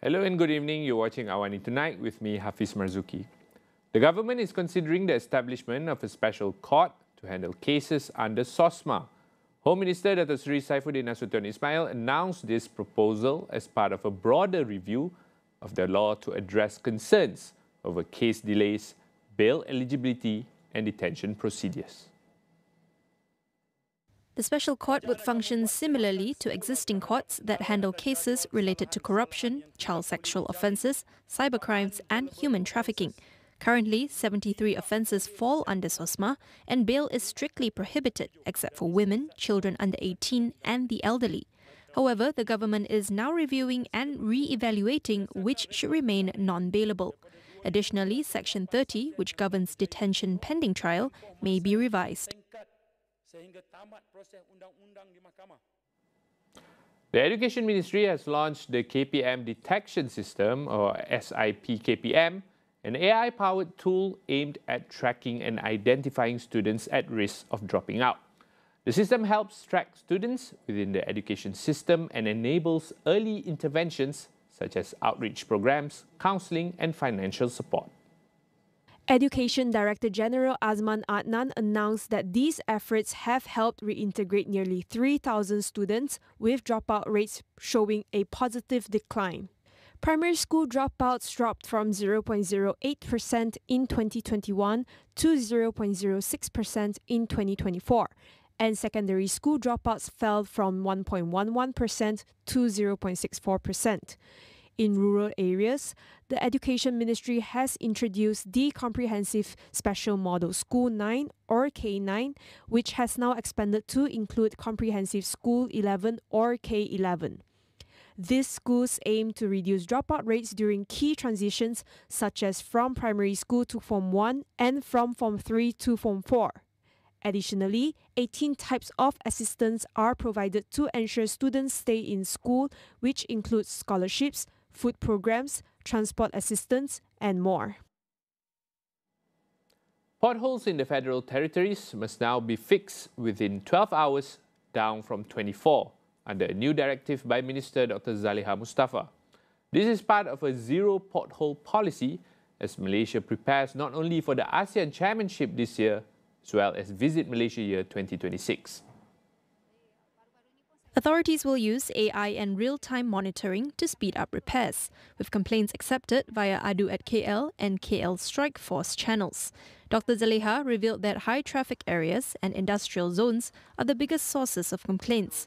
Hello and good evening. You're watching AWANI Tonight with me, Hafiz Marzukhi. The government is considering the establishment of a special court to handle cases under Sosma. Home Minister Dr. Sri Saifuddin Nasution Ismail announced this proposal as part of a broader review of the law to address concerns over case delays, bail eligibility and detention procedures. The special court would function similarly to existing courts that handle cases related to corruption, child sexual offences, cybercrimes and human trafficking. Currently, 73 offences fall under Sosma and bail is strictly prohibited except for women, children under 18 and the elderly. However, the government is now reviewing and re-evaluating which should remain non-bailable. Additionally, Section 30, which governs detention pending trial, may be revised. The Education Ministry has launched the KPM Detection System, or SIP KPM, an AI-powered tool aimed at tracking and identifying students at risk of dropping out. The system helps track students within the education system and enables early interventions such as outreach programs, counselling and financial support. Education Director General Azman Adnan announced that these efforts have helped reintegrate nearly 3,000 students, with dropout rates showing a positive decline. Primary school dropouts dropped from 0.08% in 2021 to 0.06% in 2024, and secondary school dropouts fell from 1.11% to 0.64%. In rural areas, the Education Ministry has introduced the Comprehensive Special Model School 9 or K9, which has now expanded to include Comprehensive School 11 or K11. These schools aim to reduce dropout rates during key transitions such as from primary school to Form 1 and from Form 3 to Form 4. Additionally, 18 types of assistance are provided to ensure students stay in school, which includes scholarships, food programs, transport assistance, and more. Potholes in the federal territories must now be fixed within 12 hours, down from 24, under a new directive by Minister Dr. Zaliha Mustafa. This is part of a zero pothole policy as Malaysia prepares not only for the ASEAN Chairmanship this year, as well as Visit Malaysia Year 2026. Authorities will use AI and real-time monitoring to speed up repairs, with complaints accepted via Adu at KL and KL Strike Force channels. Dr. Zaliha revealed that high-traffic areas and industrial zones are the biggest sources of complaints.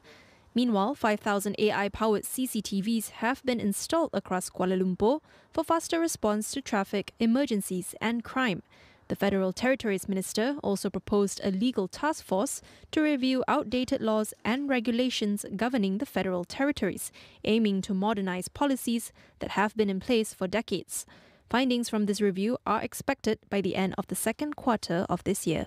Meanwhile, 5,000 AI-powered CCTVs have been installed across Kuala Lumpur for faster response to traffic, emergencies and crime. The Federal Territories Minister also proposed a legal task force to review outdated laws and regulations governing the federal territories, aiming to modernize policies that have been in place for decades. Findings from this review are expected by the end of the second quarter of this year.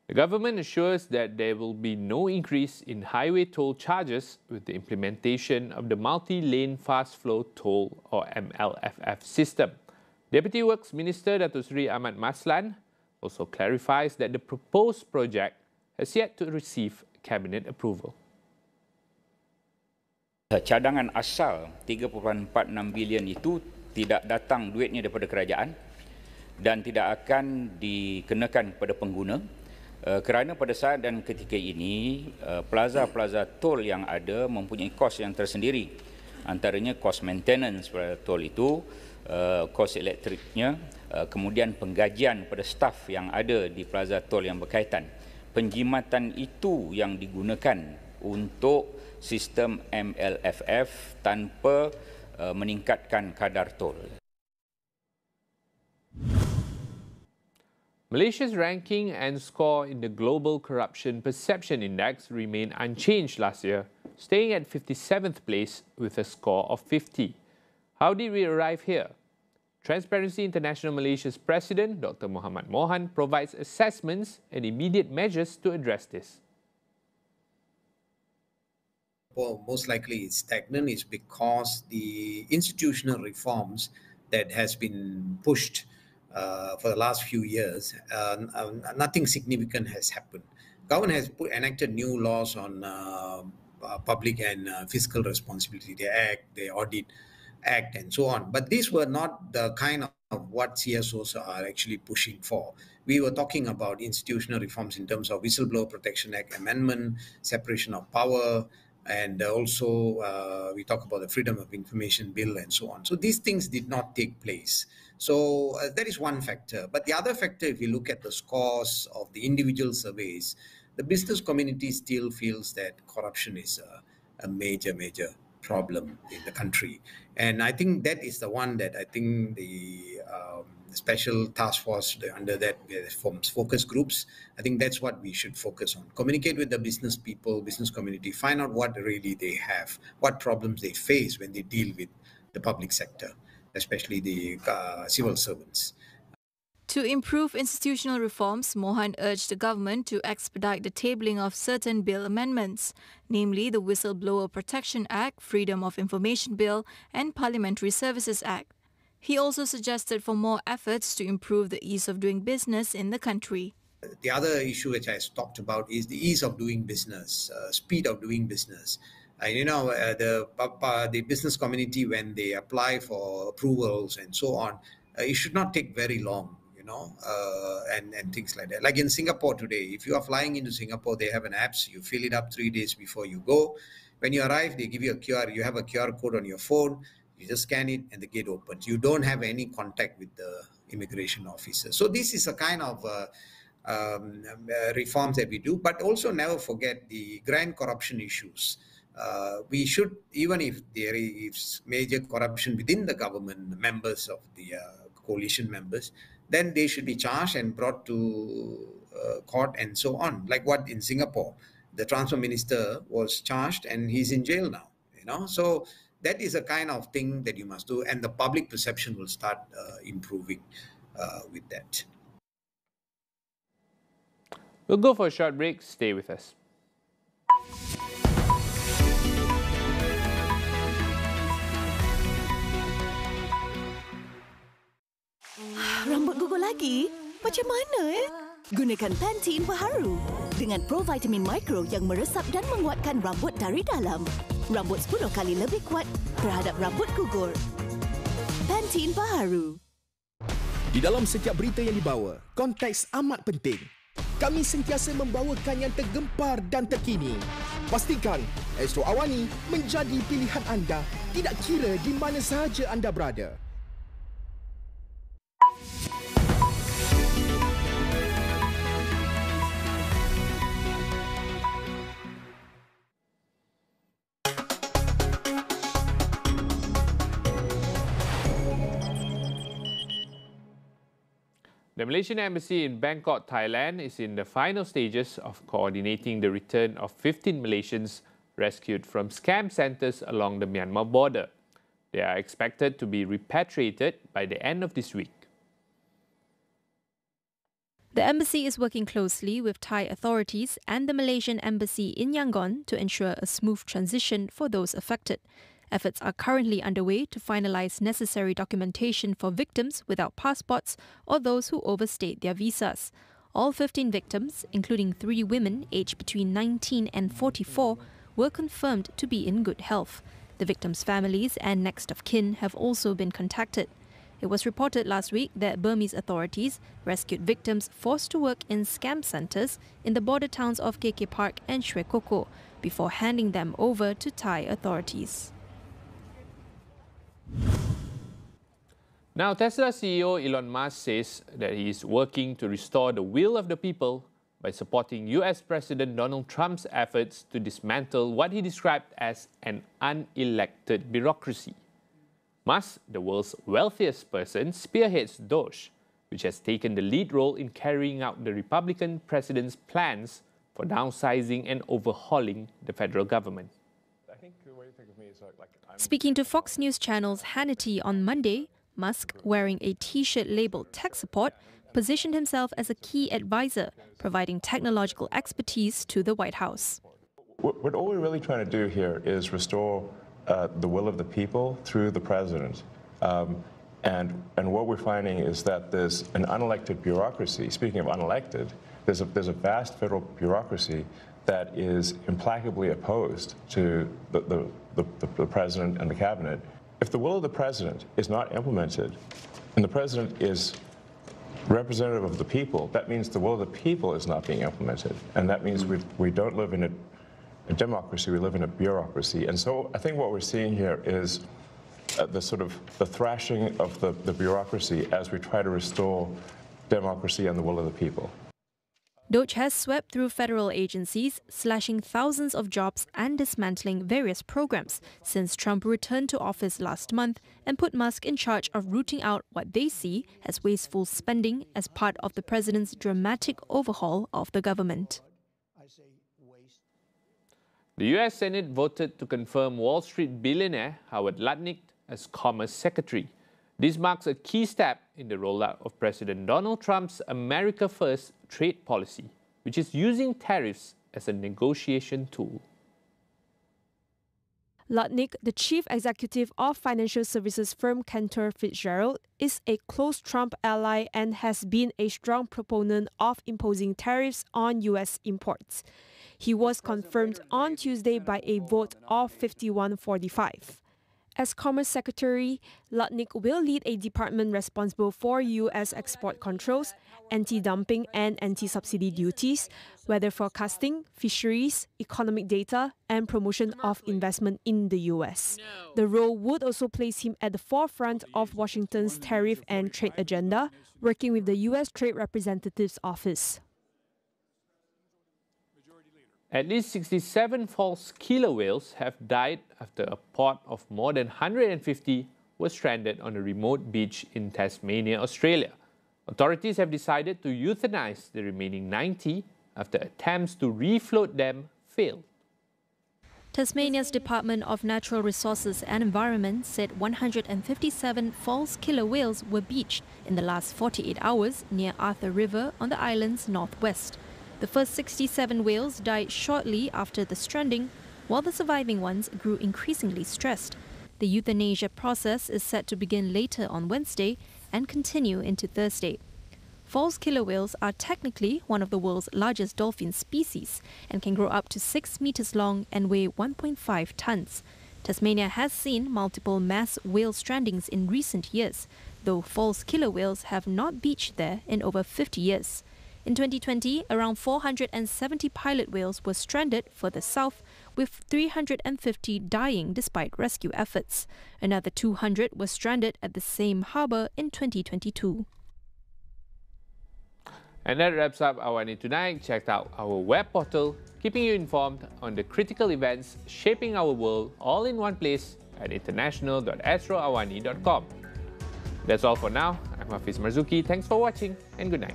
The government assures that there will be no increase in highway toll charges with the implementation of the Multi-Lane Fast Flow Toll, or MLFF, system. Deputy Works Minister Datuk Seri Ahmad Maslan also clarifies that the proposed project has yet to receive cabinet approval. Cadangan asal 3.46 bilion itu tidak datang duitnya daripada kerajaan dan tidak akan dikenakan kepada pengguna kerana pada saat dan ketika ini plaza-plaza tol yang ada mempunyai kos yang tersendiri, antaranya kos maintenance pada tol itu, kos elektriknya, kemudian penggajian pada staf yang ada di plaza tol yang berkaitan. Penjimatan itu yang digunakan untuk sistem MLFF tanpa meningkatkan kadar tol. Malaysia's ranking and score in the Global Corruption Perception Index remained unchanged last year, staying at 57th place with a score of 50. How did we arrive here? Transparency International Malaysia's President, Dr. Muhammad Mohan, provides assessments and immediate measures to address this. Well, most likely it's stagnant is because the institutional reforms that has been pushed for the last few years, nothing significant has happened. Government has enacted new laws on Public and Fiscal Responsibility Act, the Audit Act, and so on. But these were not the kind of what CSOs are actually pushing for. We were talking about institutional reforms in terms of Whistleblower Protection Act amendment, separation of power, and also we talk about the Freedom of Information Bill and so on. So these things did not take place. So that is one factor. But the other factor, if you look at the scores of the individual surveys, the business community still feels that corruption is a major problem in the country. And I think that is the one that I think the special task force under that forms focus groups. I think that's what we should focus on. Communicate with the business people, business community, find out what really they have, what problems they face when they deal with the public sector, especially the civil servants. To improve institutional reforms, Mohan urged the government to expedite the tabling of certain bill amendments, namely the Whistleblower Protection Act, Freedom of Information Bill, and Parliamentary Services Act. He also suggested for more efforts to improve the ease of doing business in the country. The other issue which I talked about is the ease of doing business, speed of doing business. The business community, when they apply for approvals and so on, it should not take very long, and things like that. Like in Singapore today, if you are flying into Singapore, they have an app, so you fill it up 3 days before you go. When you arrive, they give you you have a QR code on your phone, you just scan it and the gate opens. You don't have any contact with the immigration officer. So this is a kind of reforms that we do, but also never forget the grand corruption issues. We should, even if there is major corruption within the government, members of the coalition members, then they should be charged and brought to court and so on. Like what in Singapore, the transport minister was charged and he's in jail now. So that is a kind of thing that you must do, and the public perception will start improving with that. We'll go for a short break. Stay with us. Rambut gugur lagi? Macam mana Gunakan Pantene Baharu dengan provitamin mikro yang meresap dan menguatkan rambut dari dalam. Rambut 10 kali lebih kuat terhadap rambut gugur. Pantene Baharu. Di dalam setiap berita yang dibawa, konteks amat penting. Kami sentiasa membawakan yang tergempar dan terkini. Pastikan Astro AWANI menjadi pilihan anda, tidak kira di mana sahaja anda berada. The Malaysian Embassy in Bangkok, Thailand is in the final stages of coordinating the return of 15 Malaysians rescued from scam centres along the Myanmar border. They are expected to be repatriated by the end of this week. The embassy is working closely with Thai authorities and the Malaysian Embassy in Yangon to ensure a smooth transition for those affected. Efforts are currently underway to finalize necessary documentation for victims without passports or those who overstayed their visas. All 15 victims, including 3 women aged between 19 and 44, were confirmed to be in good health. The victims' families and next of kin have also been contacted. It was reported last week that Burmese authorities rescued victims forced to work in scam centres in the border towns of KK Park and Shwe Koko before handing them over to Thai authorities. Now, Tesla CEO Elon Musk says that he is working to restore the will of the people by supporting US President Donald Trump's efforts to dismantle what he described as an unelected bureaucracy. Musk, the world's wealthiest person, spearheads DOGE, which has taken the lead role in carrying out the Republican president's plans for downsizing and overhauling the federal government. Speaking to Fox News Channel's Hannity on Monday, Musk, wearing a T-shirt labelled tech support, positioned himself as a key advisor, providing technological expertise to the White House. What all we're really trying to do here is restore the will of the people through the president. And what we're finding is that there's an unelected bureaucracy. Speaking of unelected, there's a vast federal bureaucracy that is implacably opposed to the president and the cabinet, if the will of the president is not implemented, and the president is representative of the people, that means the will of the people is not being implemented. And that means we don't live in a democracy, we live in a bureaucracy. And so I think what we're seeing here is the thrashing of the bureaucracy as we try to restore democracy and the will of the people. Doge has swept through federal agencies, slashing thousands of jobs and dismantling various programs since Trump returned to office last month and put Musk in charge of rooting out what they see as wasteful spending as part of the president's dramatic overhaul of the government. The US Senate voted to confirm Wall Street billionaire Howard Lutnick as Commerce Secretary. This marks a key step in the rollout of President Donald Trump's America First trade policy, which is using tariffs as a negotiation tool. Lutnick, the chief executive of financial services firm Cantor Fitzgerald, is a close Trump ally and has been a strong proponent of imposing tariffs on U.S. imports. He was confirmed on Tuesday by a vote of 51-45. As Commerce Secretary, Lutnick will lead a department responsible for U.S. export controls, anti-dumping and anti-subsidy duties, weather forecasting, fisheries, economic data, and promotion of investment in the U.S. The role would also place him at the forefront of Washington's tariff and trade agenda, working with the U.S. Trade Representative's office. At least 67 false killer whales have died after a pod of more than 150 was stranded on a remote beach in Tasmania, Australia. Authorities have decided to euthanize the remaining 90 after attempts to refloat them failed. Tasmania's Department of Natural Resources and Environment said 157 false killer whales were beached in the last 48 hours near Arthur River on the island's northwest. The first 67 whales died shortly after the stranding, while the surviving ones grew increasingly stressed. The euthanasia process is set to begin later on Wednesday and continue into Thursday. False killer whales are technically one of the world's largest dolphin species and can grow up to 6 meters long and weigh 1.5 tons. Tasmania has seen multiple mass whale strandings in recent years, though false killer whales have not beached there in over 50 years. In 2020, around 470 pilot whales were stranded further south, with 350 dying despite rescue efforts. Another 200 were stranded at the same harbour in 2022. And that wraps up AWANI Tonight. Check out our web portal, keeping you informed on the critical events shaping our world all in one place at international.astroawani.com. That's all for now. I'm Hafiz Marzukhi. Thanks for watching and good night.